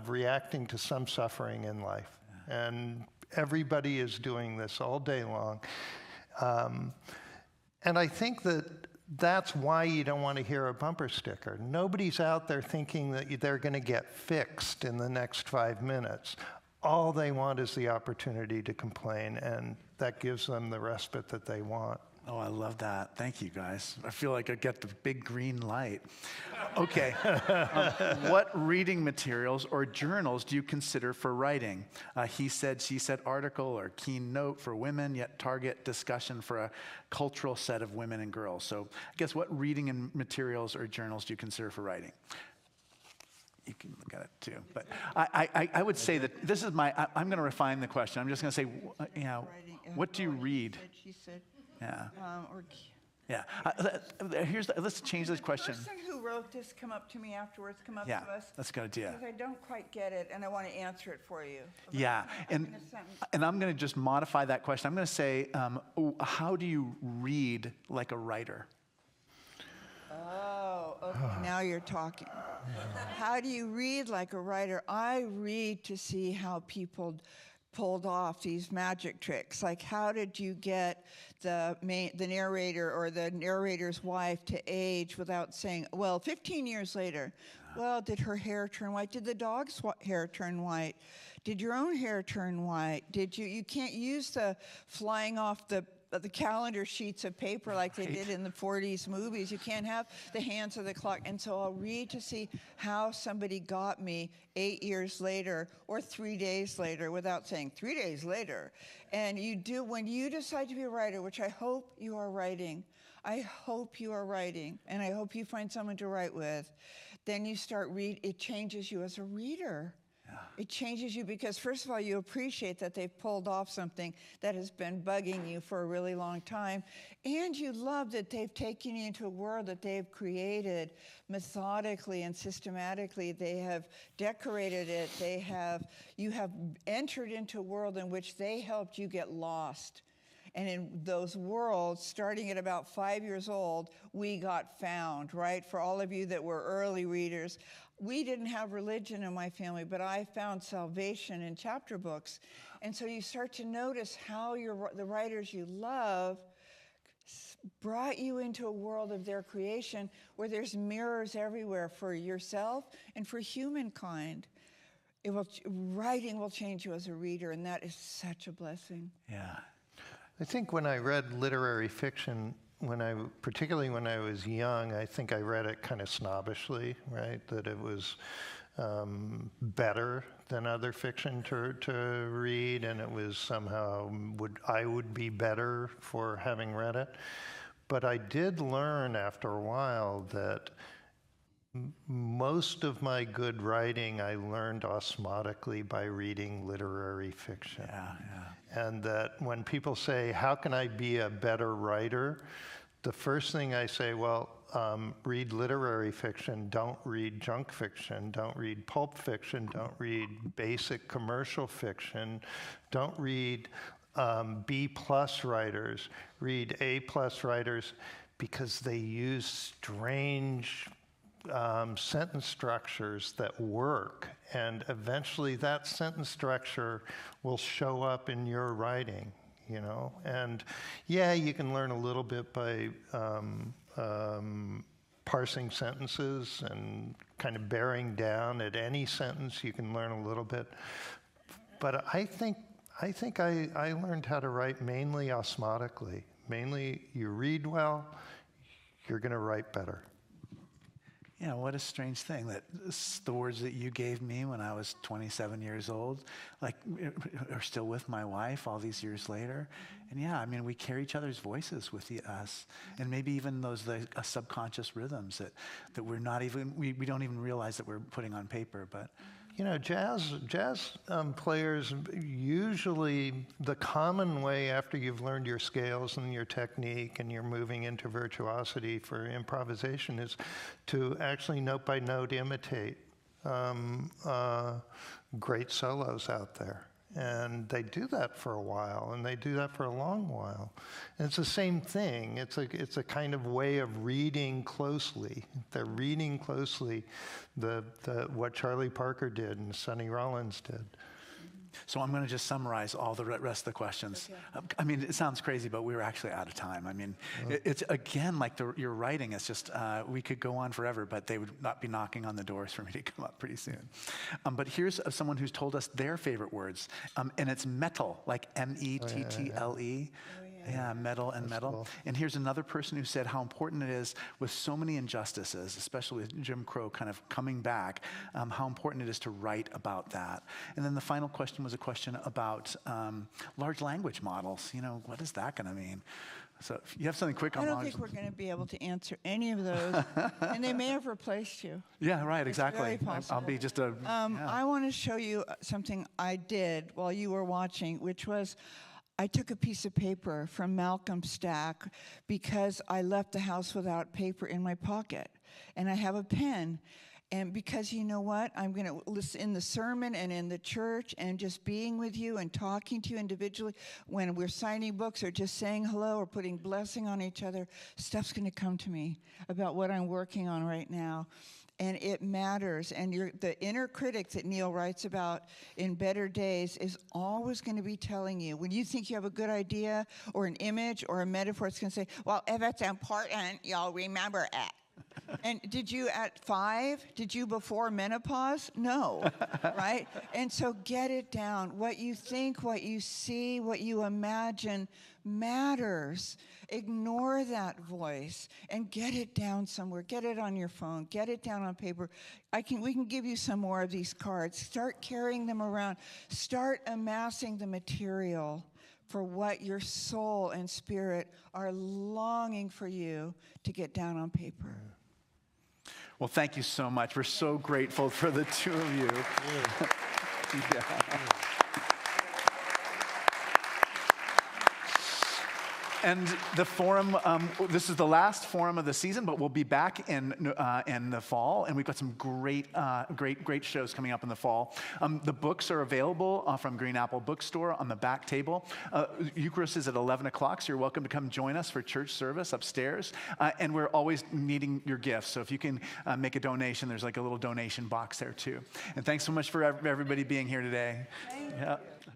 reacting to some suffering in life, and everybody is doing this all day long. And I think that's why you don't want to hear a bumper sticker. Nobody's out there thinking that they're going to get fixed in the next 5 minutes. All they want is the opportunity to complain, and that gives them the respite that they want. Oh, I love that. Thank you, guys. I feel like I get the big green light. Okay. What reading materials or journals do you consider for writing? He said, she said article or keynote for women, yet target discussion for a cultural set of women and girls. So I guess what reading and materials or journals do you consider for writing? You can look at it too. But I would say that this is I'm going to refine the question. I'm just going to say, what do you read? She said. Yeah. Yeah. Let's change this question. The person who wrote this come up to me afterwards, come up Yeah, to us. that's a good idea. Because I don't quite get it, and I want to answer it for you. Yeah, and I'm going to just modify that question. I'm going to say, how do you read like a writer? Oh, okay. Now you're talking. How do you read like a writer? I read to see how people pulled off these magic tricks. Like, how did you get the narrator or the narrator's wife to age without saying, well, 15 years later, well, did her hair turn white? Did the dog's hair turn white? Did your own hair turn white? Did you can't use the flying off the calendar sheets of paper like they did in the 40s movies. You can't have the hands of the clock. And so I'll read to see how somebody got me 8 years later or 3 days later without saying 3 days later. And when you decide to be a writer, which I hope you are writing, and I hope you find someone to write with, then you start it changes you as a reader. It changes you because, first of all, you appreciate that they've pulled off something that has been bugging you for a really long time. And you love that they've taken you into a world that they've created methodically and systematically. They have decorated it. You have entered into a world in which they helped you get lost. And in those worlds, starting at about 5 years old, we got found, right? For all of you that were early readers, we didn't have religion in my family, but I found salvation in chapter books. And so you start to notice how the writers you love brought you into a world of their creation where there's mirrors everywhere for yourself and for humankind. Writing will change you as a reader, and that is such a blessing. Yeah. I think when I read literary fiction, particularly when I was young, I think I read it kind of snobbishly, right? That it was better than other fiction to read, and it was somehow I would be better for having read it. But I did learn after a while that most of my good writing I learned osmotically by reading literary fiction. And that when people say, how can I be a better writer? The first thing I say, well, read literary fiction, don't read junk fiction, don't read pulp fiction, don't read basic commercial fiction, don't read B+ writers, read A+ writers, because they use strange sentence structures that work, and eventually that sentence structure will show up in your writing, you know. And yeah, you can learn a little bit by parsing sentences and kind of bearing down at any sentence. You can learn a little bit, but I think I learned how to write mainly osmotically. Mainly, you read well, you're going to write better. Yeah, what a strange thing that the words that you gave me when I was 27 years old, like, are still with my wife all these years later. And yeah, I mean, we carry each other's voices with us, and maybe even those subconscious rhythms that we're not even, we don't even realize that we're putting on paper, but. You know, jazz players, usually the common way after you've learned your scales and your technique and you're moving into virtuosity for improvisation is to actually note by note imitate great solos out there. And they do that for a while, and they do that for a long while. And it's the same thing. It's a kind of way of reading closely. They're reading closely what Charlie Parker did and Sonny Rollins did. So I'm going to just summarize all the rest of the questions. Okay. I mean, it sounds crazy, but we were actually out of time. I mean, it's again, like your writing is just, we could go on forever, but they would not be knocking on the doors for me to come up pretty soon. But here's someone who's told us their favorite words, and it's metal, like M-E-T-T-L-E. Yeah, metal and metal. Cool. And here's another person who said how important it is with so many injustices, especially with Jim Crow kind of coming back, how important it is to write about that. And then the final question was a question about large language models. You know, what is that going to mean? So if you have something quick on I don't think we're going to be able to answer any of those, and they may have replaced you. Yeah, right, exactly. It's very possible. I'll be just a... yeah. I want to show you something I did while you were watching, which was I took a piece of paper from Malcolm's stack because I left the house without paper in my pocket, and I have a pen. And because you know what? I'm going to listen in the sermon and in the church and just being with you and talking to you individually when we're signing books or just saying hello or putting blessing on each other, stuff's going to come to me about what I'm working on right now. And it matters. And the inner critic that Neal writes about in Better Days is always going to be telling you, when you think you have a good idea or an image or a metaphor, it's going to say, well, if it's important, you'll remember it. And did you at 5? Did you before menopause? No, right? And so get it down. What you think, what you see, what you imagine matters. Ignore that voice and get it down somewhere. Get it on your phone. Get it down on paper. We can give you some more of these cards. Start carrying them around. Start amassing the material for what your soul and spirit are longing for you to get down on paper. Well, thank you so much. We're so grateful for the two of you. And the forum, this is the last forum of the season, but we'll be back in the fall, and we've got some great shows coming up in the fall. The books are available from Green Apple Bookstore on the back table. Eucharist is at 11 o'clock, so you're welcome to come join us for church service upstairs. And we're always needing your gifts, so if you can make a donation, there's like a little donation box there too. And thanks so much for everybody being here today. Thank you.